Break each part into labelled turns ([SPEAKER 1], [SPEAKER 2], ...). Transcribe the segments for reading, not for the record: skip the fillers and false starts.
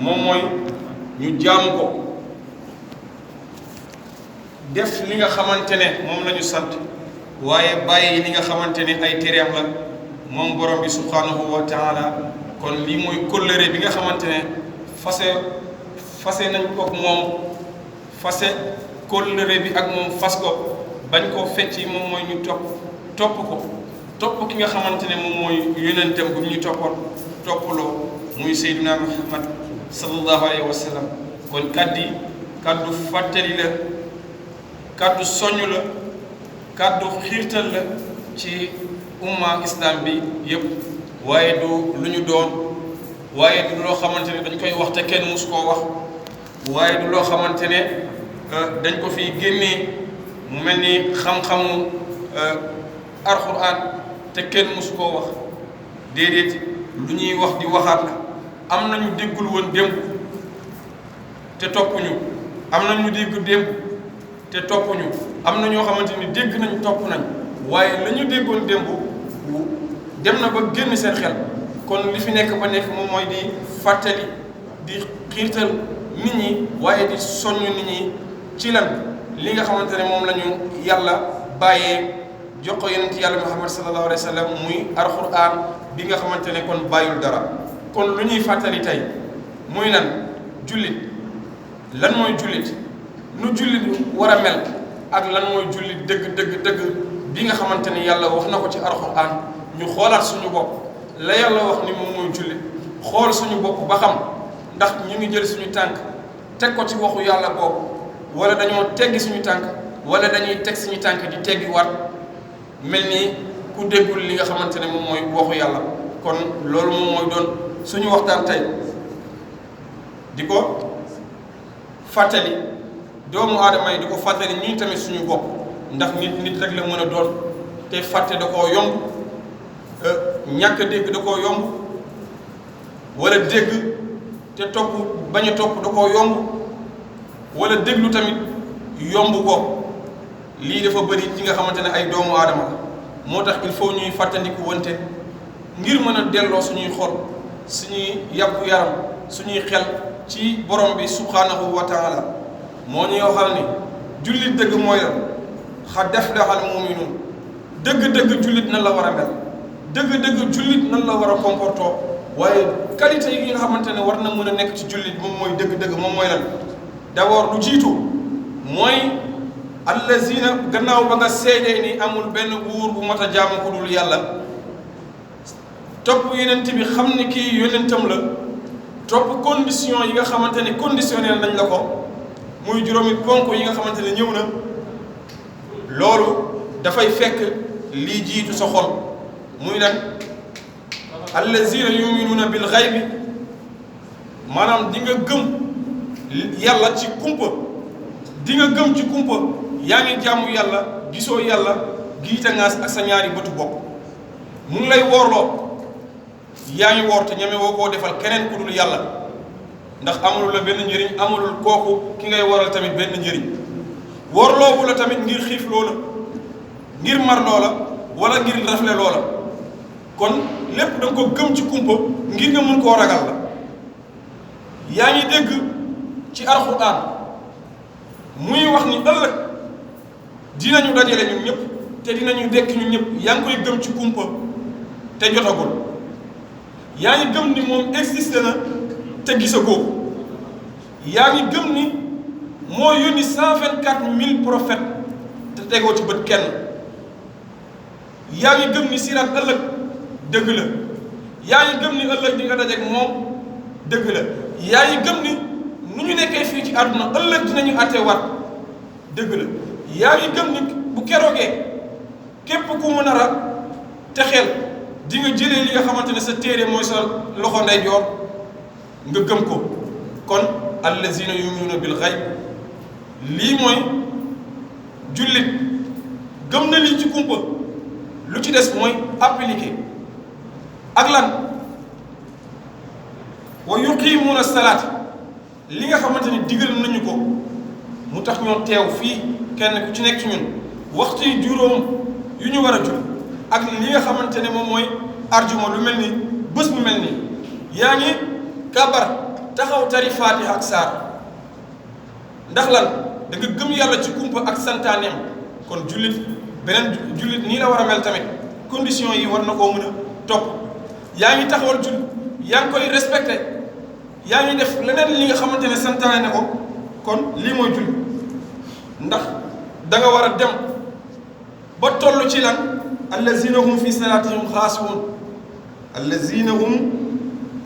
[SPEAKER 1] moom mooy ñu jaamu ko def li nga xamante ne moom la ñu sant waaye bàyyi li nga xamante ne ay tereem la moom borom bi subhanahu wa taala. kon lii mooy kóllëre bi nga xamante ne fase nañ ko ak moom fase kóllëre bi ak moom fas ko bañ koo fecci moom mooy ñu topp ki nga xamante ne moom mooy yonentam bu ñu toppaloo muy Seydina Muhammad sallallahu alayhi wa sallam. kon kaddu fàttali la kaddu soññ la kaddu xiirtal la ci umma islam bi yëpp waaye du lu ñu doon waaye du loo xamante ne dañ koy wax te kenn musu koo wax waaye du loo xamante ne dañ ko fi génnee mu mel ni xam-xamu alxuraan te kenn musu koo wax déedéet lu ñuy wax di waxaat la. am nañu déggul woon démb te toppuñu am nañu dégg démb te toppuñu am na ñoo xamante ni dégg nañ topp nañ waaye la ñu déggoon démb dem na ba génn seen xel. kon li fi nekk ba nekk moom mooy di fàttali di xiirtal nit ñi waaye di soññ nit ñi ci lan li nga xamante ne moom la ñu yàlla bàyyee jox ko yonent yàlla Muhammad sallallahu alayhi wa sallam muy alxuraan bi nga xamante ne kon bàyyul dara. kon lu ñuy fàttali tey muy lan jullit lan mooy jullit nu jullit war a mel ak lan mooy jullit dëgg bi nga xamante ne yàlla wax na ko ci alxuraan ñu xoolaat suñu bopp. la yàlla wax ni moom mooy jullit xool suñu bopp ba xam ndax ñu ngi jël suñu tànk teg ko ci waxu yàlla boobu wala dañoo teggi suñu tànk wala dañuy teg suñu tànk di teggi waat mel ni ku déggul li nga xamante ne moom mooy waxu yàlla. kon loolu moom mooy doon suñu waxtaan tey di ko fàttali doomu aadama yi di ko fàttali ñun tamit suñu bopp ndax nit rek la mën a doon te fàtte da koo yomb. ñàkk dégg da koo yomb wala dégg te topp bañ a topp da koo yomb wala déglu tamit yomb ko lii dafa bëri ci nga xamante ne ay doomu aadama la moo tax il faut ñuy fàttandiku wante ngir mën a delloo suñuy xol suñuy yàpp yaram suñuy xel ci borom bi subhanahu wa taala moo ñuy waxal ni jullit dëgg mooy la xad aflaha al muminuun dëgg jullit nan la war a mel dëgg jullit nan la war a comportoo waaye qualité yi nga xamante ne war na mën a nekk ci jullit moom mooy dëgg moom mooy lan d'abord lu jiitu mooy allazina gannaaw ba nga seedee ni amul benn buur bu mat a jaamu ku dul yàlla topp yonent bi xam ni kii yonentam la topp condition yi nga xamante ne conditionnel nañ la ko muy juróomi ponk yi nga xamante ne ñëw na loolu dafay fekk lii jiitu sa xol muy nag allazina yuminuuna bil xaybi maanaam di nga gëm yàlla ci kumpa di nga gëm ci kumpa yaa ngi jàmm yàlla gisoo yàlla giita ngaas ak sa ñaari bëtu bopp mu ngi lay woorloo yaa ngi woor te ñeme woo koo defal keneen ku dul yàlla ndax amulul la benn njëriñ amulul kooku ki ngay waral tamit benn njëriñ woorloobu la tamit ngir xiif loola ngir mar loola wala ngir rafle loola kon lépp da nga ko gëm ci kumpa ngir nga mën koo ragal la yaa ngi dégg ci alxuraan muy wax ni ëllëg dinañu dajale ñun ñëpp te dinañu dekk ñun ñëpp yaa ngi koy gëm ci kumpa te jotagul yaa ngi gëm ni moom existé na te gisagoo yaa ngi gëm ni moo yónni 124 000 prophètes te tegoo ci bët kenn yaa ngi gëm ni siraat ëllëg dëgg la yaa ngi gëm ni ëllëg di nga dajeek moom dëgg la yaa ngi gëm ni nu ñu nekkee fii ci àdduna ëllëg dinañu àtteewaat dëgg la yaa ngi gëm ni bu keroogee képp ku mën a ra te xel di nga jëlee li nga xamante ne sa téere mooy sa loxo ndeyjoor nga gëm ko kon allazina yuminuuna bil xayb lii mooy jullit gëm na lii ci kumpa lu ci des mooy appliqué ak lan wa yuqimuuna salaat li nga xamante ni digal nañu ko mu tax ñoo teew fii kenn ku ci nekk ci ñun waxtu yi juróom yu ñu war a jul ak li nga xamante ne moom mooy arjuma lu mel ni bés bu mel ni yaa ngi kabar taxaw tari Faatiha ak saar ndax lan da nga gëm yàlla ci kumpa ak santaaneem kon jullit beneen jullit nii la war a mel tamit condition yi war na koo mën a topp yaa ngi taxawal jullit yaa ngi koy respecté yaa ngi def leneen li nga xamante ne santaane ne ko kon lii mooy jullit ndax da nga war a dem ba toll ci lan allazina hum fi salatihim xaasiwun allazina hum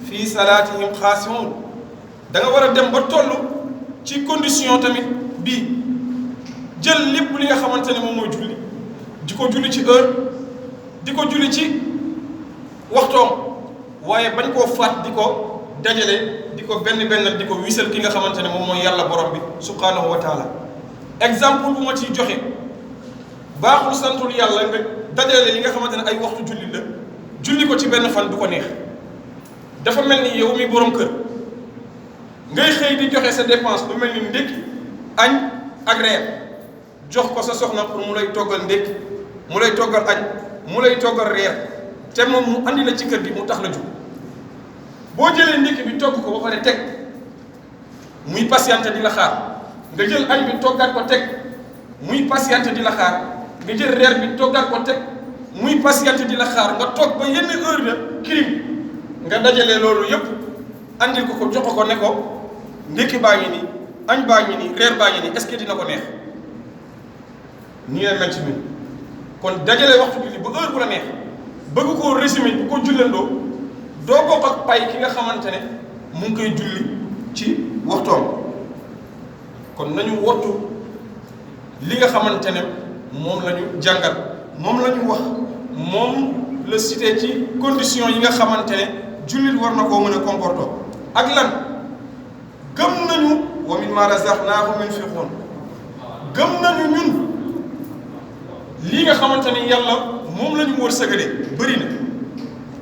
[SPEAKER 1] fi salatihim xaasiwun da nga war a dem ba toll ci condition tamit bii jël lépp li nga xamante ne moom mooy julli di ko julli ci heure di ko julli ci waxtoom waaye bañ koo faat di ko dajale di ko benn di ko wisal ki nga xamante ne moom mooy yàlla borom bi subhanahu wa taala exemple bu ma ciy joxe baaxul santul yàlla nga dajale li nga xamante ne ay waxtu julli la julli ko ci benn fan du ko neex dafa mel ni yow mi borom kër ngay xëy di joxe sa dépense lu mel ni ndékki añ ak reer jox ko sa soxna pour mu lay toggal ndékki mu lay toggal añ mu lay toggal reer te moom mu andi la ci kër gi mu tax la jug boo jëlee ndékki bi togg ko ba pare teg muy patiente di la xaar nga jël añ bi toggaat ko teg muy patiente di la xaar nga jël reer bi toggaat ko teg muy patiente di la xaar nga toog ba yenn heure la crime nga dajale loolu yëpp andil ko jox ko ne ko ndékki baa ngi nii añ baa ngi nii reer baa ngi nii est-ce que dina ko neex nii la mel ci ñun kon dajale waxtu julli ba heure bu la neex bëgg koo résumé bu ko jullandoo doo bokk ak pay ki nga xamante ne mu ngi koy julli ci waxtoom kon nañu wattu li nga xamante ne moom la ñu jàngal moom la ñu wax moom la cité ci condition yi nga xamante ne jullit war na koo mën a comporter ak lan gëm nañu wa mimmaa razaqnaahum yunfiquun gëm nañu ñun lii nga xamante ne yàlla moom la ñu wërsëgale bëri na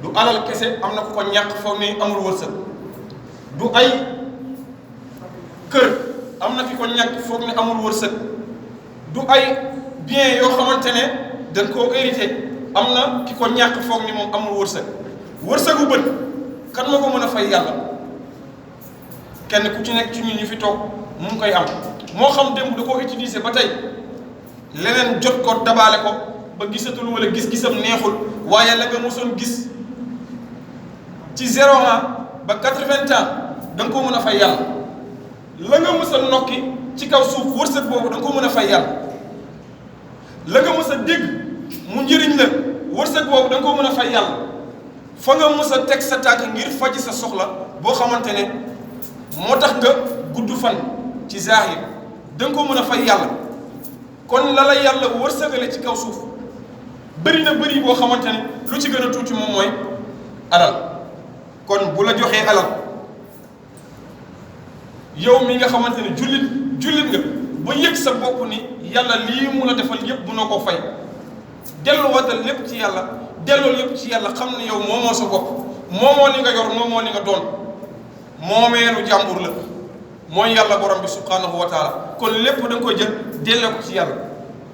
[SPEAKER 1] du alal kese am na ku ko ñàkk foog ne amul wërsëg du ay kër am na fi ko ñàkk foog ne amul wërsëg du ay bien yoo xamante ne dañ koo hérité am na ki ko ñàkk foog ni moom amul wërsëg wërsëgu bët kan moo ko mën a fay yàlla kenn ku ci nekk ci ñun ñu fi toog mu ngi koy am moo xam démb da koo utiliser ba tey leneen jot ko dabaale ko ba gisatul wala gis-gisam neexul waaye la nga mosoon gis ci 0 ans ba 80 ans da nga ko mën a fay yàlla la nga mos a nokki ci kaw suuf wërsëg boobu da nga ko mën a fay yàlla la nga mos a dégg mu njëriñ la wërsëg boobu da nga ko mën a fay yàlla fa nga mos a teg sa tànk ngir faji sa soxla boo xamante ne moo tax nga gudd fan ci zaahir da nga ko mën a fay yàlla kon la la yàlla wërsëgale ci kaw suuf bëri na bëri boo xamante ne lu ci gën a tuuti moom mooy alal kon bu la joxee alal yow mi nga xamante ne jullit nga ba yëg sa bopp ni yàlla lii mu la defal yëpp mënoo ko fay delluwaatal lépp ci yàlla delloo lépp ci yàlla xam ne yow moomoo sa bopp moomoo li nga yor moomoo li nga doon moomeelu jàmbur la mooy yàlla borom bi subhanahu wa taala kon lépp da nga koy jël delloo ko ci yàlla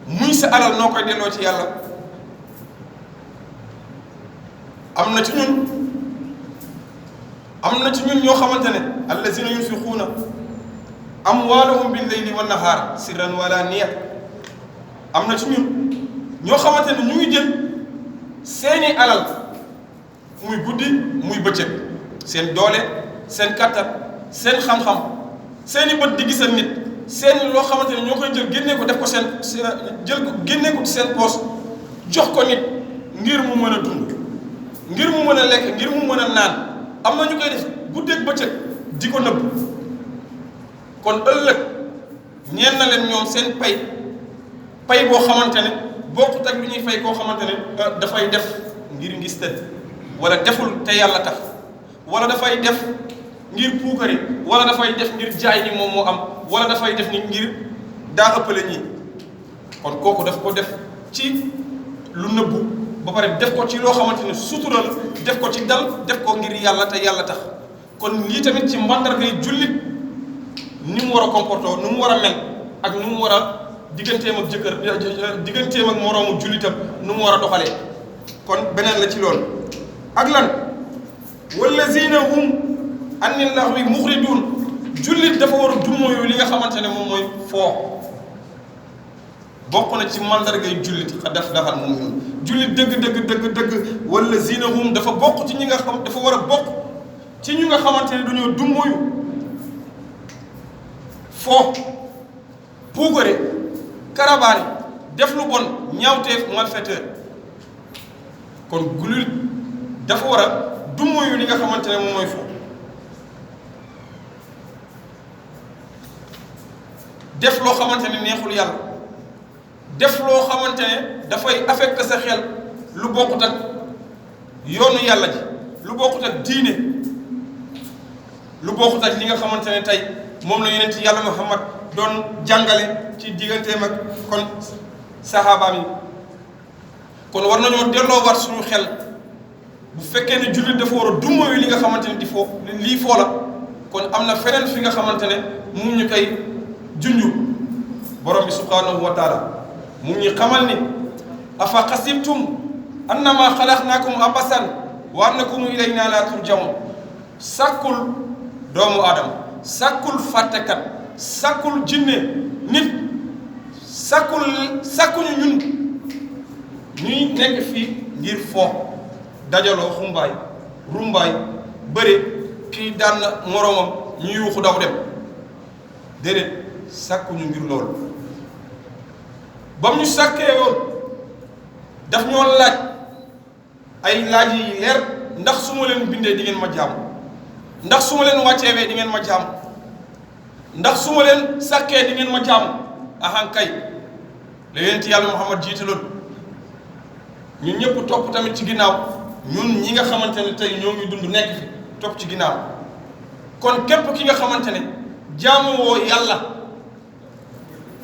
[SPEAKER 1] muy sa alal noo koy delloo ci yàlla am na ci ñun ñoo xamante ne allazina yunfiquuna amwaalahum bil layli wan nahaar sirran wala niya am na ci ñun ñoo xamante ne ñu ngi jël seeni alal muy guddi muy bëccëg seen doole seen kattan seen xam-xam seeni bët di gisal nit seen loo xamante ne ñoo koy jël génnee ko def ko génnee ko ci seen poos jox ko nit ngir mu mën a dund ngir mu mën a lekk ngir mu mën a naan am na ñu koy def guddeeg bëccëg di ko nëbb kon ëllëg ñeen na leen ñoom seen pay boo xamante ne bokkut ak lu ñuy fay koo xamante ne dafay def ngir ngistal wala deful te yàlla tax wala dafay def ngir puukari wala dafay def ngir jaay ni moom moo am wala dafay def ni ngir daa ëppale ñii kon kooku daf ko def ci lu nëbbu ba pare def ko ci loo xamante ne sutural def ko ci dal def ko ngir yàlla te yàlla tax kon lii tamit ci màndargay jullit ni mu war a comporter ni mu war a mel ak ni mu war a digganteem ak digganteem ak moroomu jullitam nu mu war a doxalee kon beneen la ci loolu ak lan wallazina hum anil lahwi muxridun jullit dafa war a dummóoyu li nga xamante ne moom mooy foo bokk na ci mandargay jullit xa def daxal moom ñun jullit dëgg wala zinahum dafa bokk ci ñi nga xam dafa war a bokk ci ñu nga xamante ne dañoo dummóoyu foo puukare karabaani def lu bon ñaawteef malfaiteur kon jullit dafa war a dummóoyu li nga xamante ne moom mooy foo def loo xamante ne neexul yàlla def loo xamante ne dafay affecté sa xel lu bokkut ak yoonu yàlla ji lu bokkut ak diine lu bokkut ak li nga xamante ne tey moom la yonent yàlla Muhammad doon jàngale ci digganteem ak kon saxaabaam yi kon war nañoo delloo war suñu xel bu fekkee ne jullit dafa war a dummóoyu li nga xamante ne di foo lii foo la kon am na feneen fi nga xamante ne mu ñu koy junju borom bi subhanahu wa taala mu ngi xamal ni afa xasibtum annama xalaqnaakum abasan wa annakum ilayna la turjaun sàkkul doomu aadama sàkkul fàttekat sàkkul jinne nit sàkkuñu ñun ñuy nekk fii ngir foo dajaloo xumbaay rumbaay bëri kii daan na moroomam ñu yuuxu daw dem déedéet sàkkuñu ngir loolu ba mu ñu sàkkee woon daf ñoo laaj ay laaj yi leer ndax su ma leen bindee di ngeen ma jaam ndax su ma leen wàcceewee di ngeen ma jaam ndax su ma leen sàkkee di ngeen ma jaam ahankay la yonent yàlla Muhammad jiitaloon ñun ñëpp topp tamit ci ginnaaw ñun ñi nga xamante ne tey ñoo ngi dund nekk fi topp ci ginnaaw kon képp ki nga xamante ne jaamu woo yàlla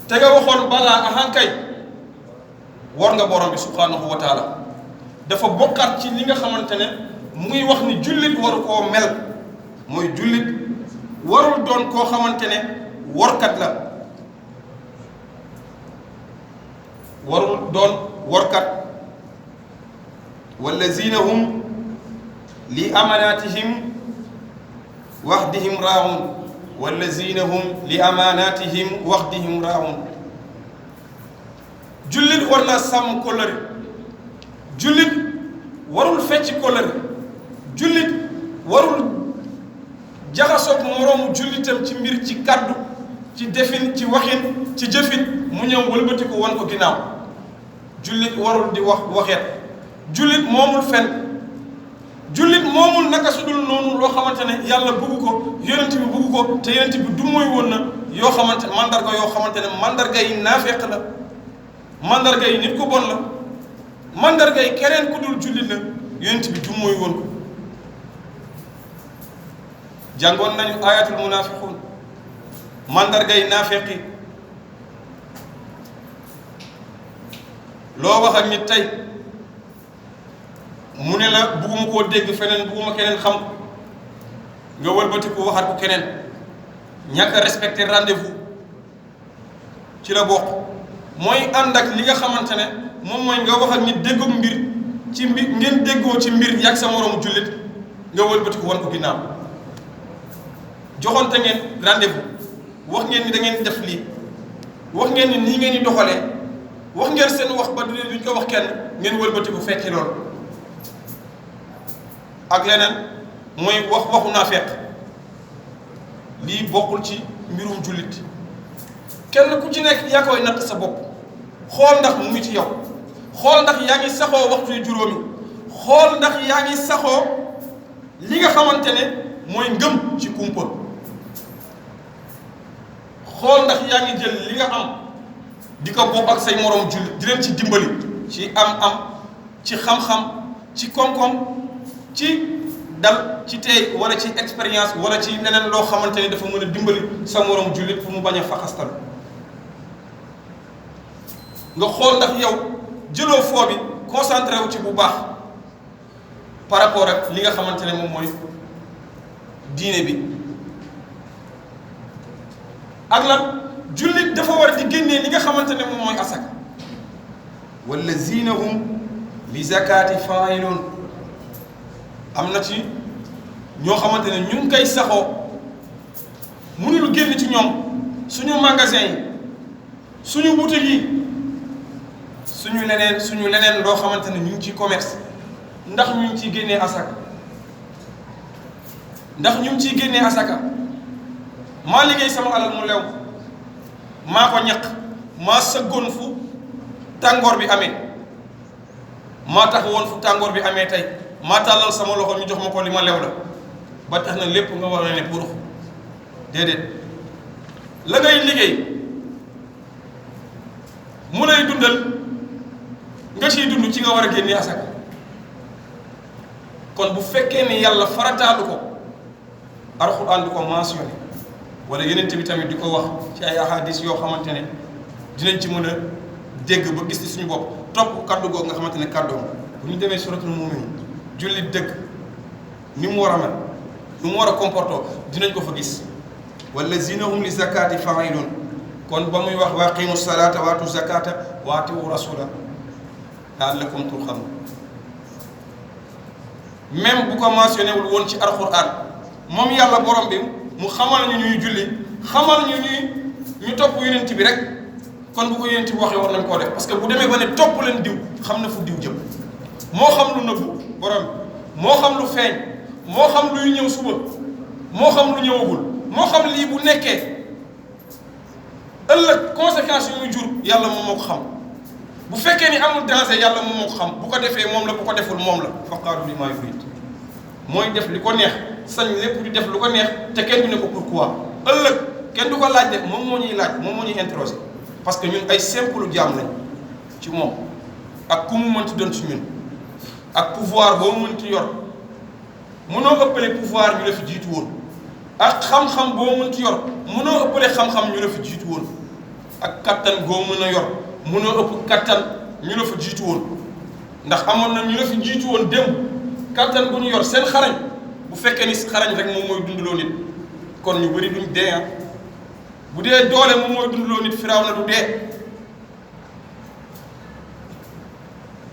[SPEAKER 1] te nga waxoon balaa ahankay war nga borom bi subhanahu wa taala dafa bokkaat ci li nga xamante ne mu ngi wax ni jullit waru koo mel mooy jullit warul doon koo xamante ne workat la warul doon workat wallazina hum li amanatihim wahdihim raa'un wallazina hum li amanatihim wahdihim raa'un jullit war naa sàmm kóllëre jullit warul fecc kóllëre jullit warul jaxasoog moroomu jullitam ci mbir ci kàddu ci defin ci waxin ci jëfin mu ñëw wëlbatiku wan ko ginnaaw jullit warul di waxeet jullit moomul fen jullit moomul naka su dul noonu loo xamante ne yàlla bëgg ko yonent bi bëgg ko te yonent bi du mooy woon na yoo xamante mandarga yoo xamante ne mandarga yi naafeq la mandarga yi nit ku bon la mandarga yi keneen ku dul jullit la yonent bi du mooy woon ko jàngoon nañu ayatul munafiqun mandarga yi naafeq yi loo wax ak nit tey mu ne la bugguma koo dégg feneen bugguma keneen xam nga wëlbati ko waxaat ko keneen ñàkk a respecté rendez-vous ci la bokk mooy ànd ak li nga xamante ne moom mooy nga wax ak nit déggoog mbir ci mbir ngeen déggoo ci mbir yàgg sa moroomu jullit nga wëlbati ko wan ko ginnaaw joxonte ngeen rendez-vous wax ngeen ni da ngeen def lii wax ngeen ni nii ngeen di doxalee wax ngeen seen wax ba duñ ko wax kenn ngeen wëlbati ko fekki loolu ak leneen mooy waxu naafeq lii bokkul ci mbirum jullit kenn ku ci nekk yaa koy natt sa bopp xool ndax mu ngi ci yow xool ndax yaa ngi saxoo waxtu yu juróomi xool ndax yaa ngi saxoo li nga xamante ne mooy ngëm ci kumpa xool ndax yaa ngi jël li nga am di ko bokk ak say moroom jullit di leen ci dimbali ci am ci xam-xam ci koom-koom ci dal ci tey wala ci expérience wala ci leneen loo xamante ni dafa mën a dimbali sa moroom jullit pour mu bañ a faxastal nga xool ndax yow jëloo foo bi concentré wu ci bu baax par rapport ak li nga xamante ne moom mooy diine bi ak lan jullit dafa war di génnee li nga xamante ne moom mooy asaka wallazina hum li zakati faa'ilun am na ci ñoo xamante ne ñu ngi koy saxoo mënul génn ci ñoom suñu magasin yi suñu boutique yi suñu leneen loo xamante ne ñu ngi ci commerce ndax ñu ngi ciy génnee asaka maa liggéey sama alal mu lew maa ko ñaq maa sëggoon fu tàngoor bi amee maa tax woon fu tàngoor bi amee tey maa tàllal sama loxo ñu jox ma ko li ma lew la ba tax na lépp nga war a ne pour déedéet la ngay liggéey mu lay dundal nga ciy dund ci nga war a génnee asaka kon bu fekkee ni yàlla farataalu ko alxuraan du ko mentionné wala yeneen bi tamit di ko wax ci ay ahadis yoo xamante ne dinañ ci mën a dégg ba gis ci suñu bopp topp kaddu googu nga xamante ne kaddoom bu ñu demee suratul mu'min jullit dëgg ni mu war a mel ni mu war a comporter dinañ ko fa gis wallazina hum li zakati fa'ilun kon ba muy wax wa aqimu salata wa atu zakata wa atiu rasula la'allakum turhamun même bu ko mentionné wul woon ci alxuraan moom yàlla borom bi mu xamal ñu ñuy julli xamal ñu topp yonent bi rek kon bu ko yonent bi waxee war nañ koo def parce que bu demee ba ne topp leen diw xam na fu diw jëm moo xam lu nëbbu borom bi moo xam lu feeñ moo xam luy ñëw suba moo xam lu ñëwagul moo xam lii bu nekkee ëllëg conséquences yu muy jur yàlla moom moo ko xam bu fekkee ni amul danger yàlla moom moo ko xam bu ko defee moom la bu ko deful moom la faqaalu limaa yurid mooy def li ko neex sañ lépp di def lu ko neex te kenn du ne ko pourquoi ëllëg kenn du ko laaj de moom moo ñuy laaj moom moo ñuy interroger parce que ñun ay simple jaam lañ ci moom ak ku mu mënti doon ci ñun ak pouvoir boo mënti yor mënoo ëppale pouvoir ñu la fi jiitu woon ak xam-xam boo mënti yor mënoo ëppale xam-xam ñu la fi jiitu woon ak kattan goo mën a yor mënoo ëpp kattan ñu la fa jiitu woon ndax amoon na ñu la fi jiitu woon démb kattan bu ñu yor seen xarañ bu fekkee ni xarañ rek moom mooy dundaloo nit kon ñu bëri duñ dee bu dee doole moom mooy dundaloo nit Firawna du dee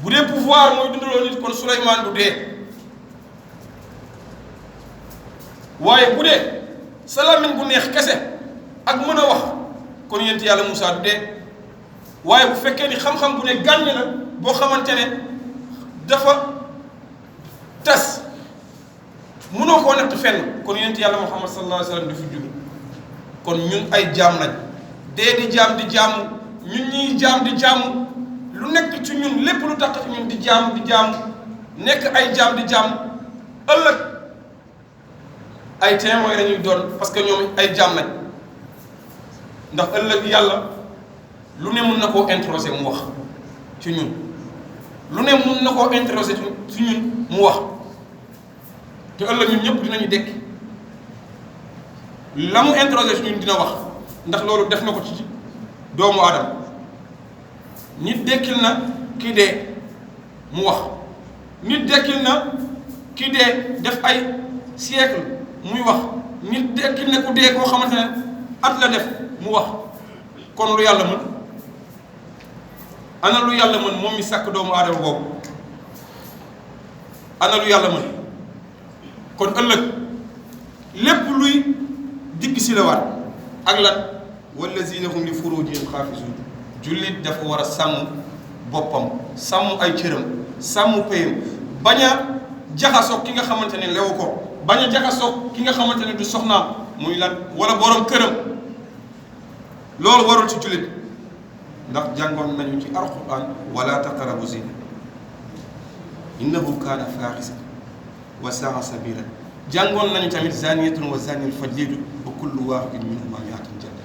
[SPEAKER 1] bu dee pouvoir mooy dundaloo nit kon Suleymaan du dee waaye bu dee sa làmmiñ bu neex kese ak mën a wax kon yent yàlla Moussa du dee waaye bu fekkee ni xam-xam bu ne gàññ la boo xamante ne dafa tas mënoo koo natt fenn kon yent yàlla Muhammad sallallahu alayhi wa sallam di fi judd kon ñun ay jaam lañ dee di jaam di jaamu ñun ñuy jaam di jaamu lu nekk ci ñun lépp lu tax ci ñun di jaam di jaamu nekk ay jaam di jaamu ëllëg ay témoins la ñuy doon parce que ñoom ay jaam lañ ndax ëllëg yàlla lu ne mun na koo introsé mu wax ci ñun lu ne mun na koo introsé ci ñun mu wax te ëllëg ñun ñëpp dinañu dekk la mu introsé ci ñun dina wax ndax loolu def na ko ci doomu aadama nit dekkil na kii dee mu wax nit dekkil na kii dee def ay siècle muy wax nit dekkil na ku dee koo xamante ne at la def mu wax kon lu yàlla mën ana lu yàlla mën moom mi sàkk doomu aadama boobu ana lu yàlla mën kon ëllëg lépp luy dikk si la waat ak lan wallazina hum li furujihim xaafizuun jullit dafa war a sàmm boppam sàmm ay cëram sàmm payam bañ a jaxasoog ki nga xamante ne lewu ko bañ a jaxasoog ki nga xamante ne du soxnaam muy lan wala borom këram loolu warul ci jullit ndax jàngoon nañu ci alquran wala taqrabu zina innahu kaana faaxisa wa saa sabila jàngoon nañu tamit zaniyatun wa zaniyun fajlidu wa kullu waahidin minhumaa mi'atan jalda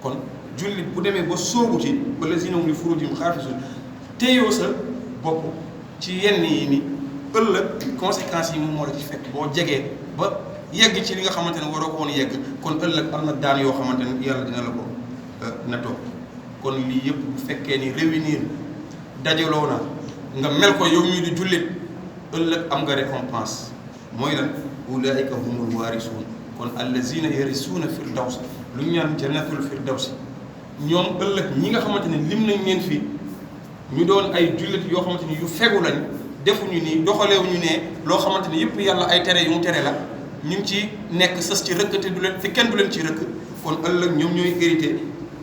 [SPEAKER 1] kon jullit bu demee ba soobu ci wallazina hum li furujihim xaafizuun téyoo sa bopp ci yenn yi ni ëllëg conséquences yi moom moo la ci fekk boo jegee ba yegg ci li nga xamante ne waroo ko woon yegg kon ëllëg am na daan yoo xamante ne yàlla dina la ko natoo kon lii yëpp bu fekkee ni réunir dajaloo na nga mel ko yow mii di jullit ëllëg am nga récompense mooy lan ulaika humul waarisuun kon allazina yarisuuna firdaws lu ñu ñaan jannatul firdaws ñoom ëllëg ñi nga xamante ne lim nañ leen fii ñu doon ay jullit yoo xamante ni yu fegu lañ defuñu nii doxalewuñu ne loo xamante ni yëpp yàlla ay tere yu mu tere la ñu ngi ci nekk sës ci rëkk te du leen fi kenn du leen ci rëkk kon ëllëg ñoom ñooy hérité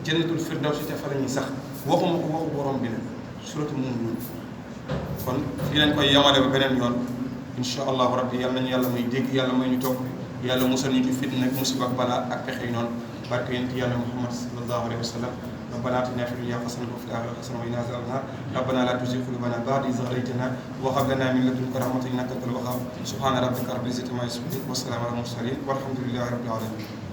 [SPEAKER 1] jannatul firdawsi te fa la ñuy sax waxuma ko waxu borom bi la suratu Mu'minuun kon fi leen koy yamale ba beneen yoon incha allahu rabbi yàlla nañu yàlla may dégg yàlla may ñu topp yàlla musal ñu ci fitna musiba ak balaa ak pexe yi noonu barke yonent yàlla Muhammad sallallahu alayhi wa sallam ربنا آتنا في الدنيا حسنة وفي الآخرة حسنة وقنا عذاب النار ربنا لا تزغ قلوبنا بعد إذ هديتنا وهب لنا من لدنك رحمة إنك أنت الوهاب سبحان ربك رب العزة عما يصفون والسلام على المرسلين والحمد لله رب العالمين